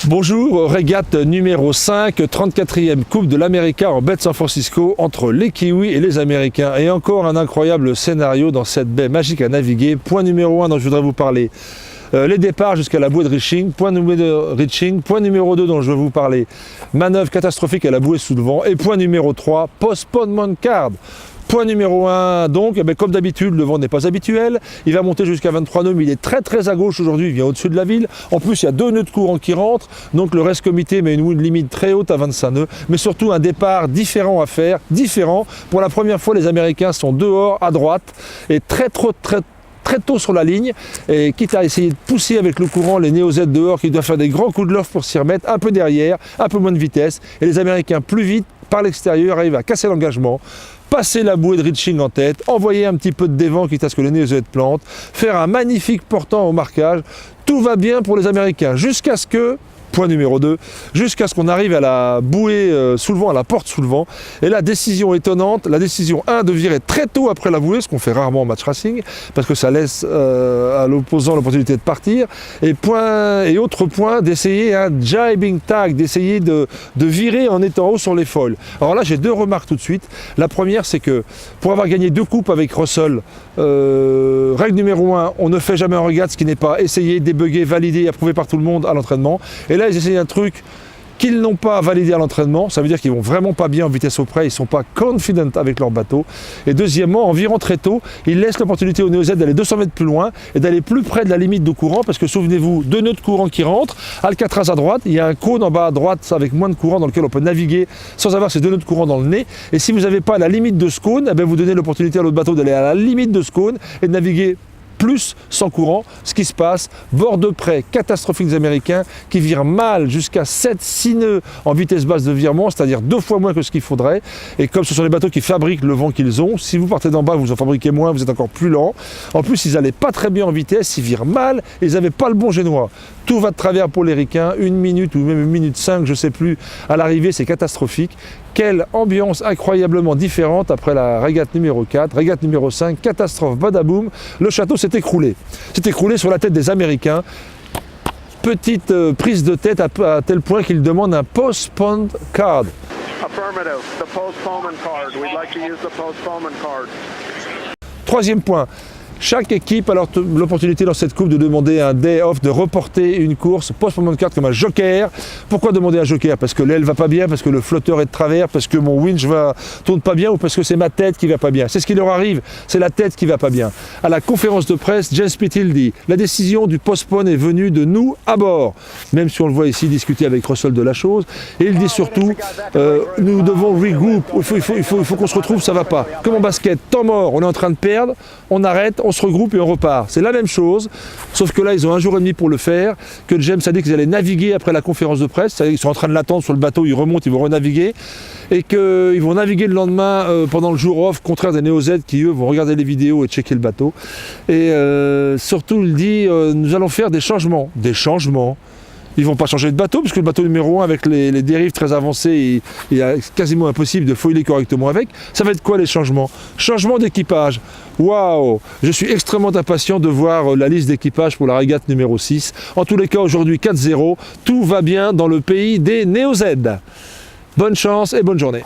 Bonjour, régate numéro 5, 34e Coupe de l'América en baie de San Francisco entre les Kiwis et les Américains. Et encore un incroyable scénario dans cette baie magique à naviguer. Point numéro 1 dont je voudrais vous parler, les départs jusqu'à la bouée de Reaching. Point numéro 2 dont je vais vous parler, manœuvre catastrophique à la bouée sous le vent. Et point numéro 3, postponement card. Point numéro 1, donc, comme d'habitude, le vent n'est pas habituel. Il va monter jusqu'à 23 nœuds, mais il est très à gauche aujourd'hui, il vient au-dessus de la ville. En plus, il y a 2 nœuds de courant qui rentrent, donc le reste comité met une limite très haute à 25 nœuds, mais surtout un départ différent à faire, différent. Pour la première fois, les Américains sont dehors, à droite, et très tôt sur la ligne, et quitte à essayer de pousser avec le courant les Néo-Z dehors, qui doivent faire des grands coups de loft pour s'y remettre, un peu derrière, un peu moins de vitesse, et les Américains plus vite, par l'extérieur, arrivent à casser l'engagement, passer la bouée de Reaching en tête, envoyer un petit peu de dévent quitte à ce que les Néo-Z plantent, faire un magnifique portant au marquage. Tout va bien pour les Américains jusqu'à ce que, point numéro 2, jusqu'à ce qu'on arrive à la bouée sous le vent, à la porte sous le vent. Et là, décision étonnante, la décision 1 de virer très tôt après la bouée, ce qu'on fait rarement en match racing, parce que ça laisse à l'opposant l'opportunité de partir. Et autre point, d'essayer un jibing tag, d'essayer de virer en étant haut sur les foils. Alors là, j'ai 2 remarques tout de suite. La première, c'est que pour avoir gagné 2 coupes avec Russell, règle numéro 1, on ne fait jamais un regate, ce qui n'est pas essayé, débugger, valider, approuvé par tout le monde à l'entraînement. Et là, ils essayent un truc qu'ils n'ont pas validé à l'entraînement, ça veut dire qu'ils vont vraiment pas bien en vitesse au près, ils ne sont pas confident avec leur bateau. Et deuxièmement, en virant très tôt, ils laissent l'opportunité aux Néo-Z d'aller 200 mètres plus loin et d'aller plus près de la limite de courant, parce que souvenez-vous, 2 nœuds de courant qui rentrent, Alcatraz à droite, il y a un cône en bas à droite avec moins de courant dans lequel on peut naviguer sans avoir ces 2 nœuds de courant dans le nez. Et si vous n'avez pas la limite de ce cône, eh bien vous donnez l'opportunité à l'autre bateau d'aller à la limite de ce cône et de naviguer plus sans courant. Ce qui se passe, bord de près, catastrophique des Américains qui virent mal jusqu'à 7-6 nœuds en vitesse basse de virement, c'est-à-dire 2 fois moins que ce qu'il faudrait. Et comme ce sont les bateaux qui fabriquent le vent qu'ils ont, si vous partez d'en bas, vous en fabriquez moins, vous êtes encore plus lent. En plus, ils n'allaient pas très bien en vitesse, ils virent mal et ils n'avaient pas le bon génois. Tout va de travers pour les ricains, 1 minute ou même 1 minute 5, je ne sais plus, à l'arrivée, c'est catastrophique. Quelle ambiance incroyablement différente après la régate numéro 4, régate numéro 5, catastrophe, badaboum, le château s'est écroulé. S'est écroulé sur la tête des Américains. Petite prise de tête à tel point qu'ils demandent un postponed card. Affirmative, the postponement card. We'd like to use the postponement card. 3e point. Chaque équipe a l'opportunité dans cette coupe de demander un day off, de reporter une course, postponement card comme un joker. Pourquoi demander un joker? Parce que l'aile va pas bien, parce que le flotteur est de travers, parce que mon winch tourne pas bien ou parce que c'est ma tête qui va pas bien. C'est ce qui leur arrive, c'est la tête qui va pas bien. À la conférence de presse, James Pithill dit « La décision du postpone est venue de nous à bord », même si on le voit ici discuter avec Russell de la chose. Et il dit surtout « Nous devons regroup, il faut qu'on se retrouve, ça va pas. Comme en basket, temps mort, on est en train de perdre, on arrête, on se regroupe et on repart. C'est la même chose, sauf que là, ils ont 1 jour et demi pour le faire, que James a dit qu'ils allaient naviguer après la conférence de presse, c'est-à-dire qu'ils sont en train de l'attendre sur le bateau, ils remontent, ils vont renaviguer, et qu'ils vont naviguer le lendemain pendant le jour off, contraire des Néo-Z qui, eux, vont regarder les vidéos et checker le bateau. Et surtout, il dit, nous allons faire des changements. Des changements. Ils ne vont pas changer de bateau, puisque le bateau numéro 1, avec les dérives très avancées, il est quasiment impossible de foiler correctement avec. Ça va être quoi les changements? Changement d'équipage. Waouh! Je suis extrêmement impatient de voir la liste d'équipage pour la régate numéro 6. En tous les cas, aujourd'hui 4-0, tout va bien dans le pays des Néo-Z. Bonne chance et bonne journée.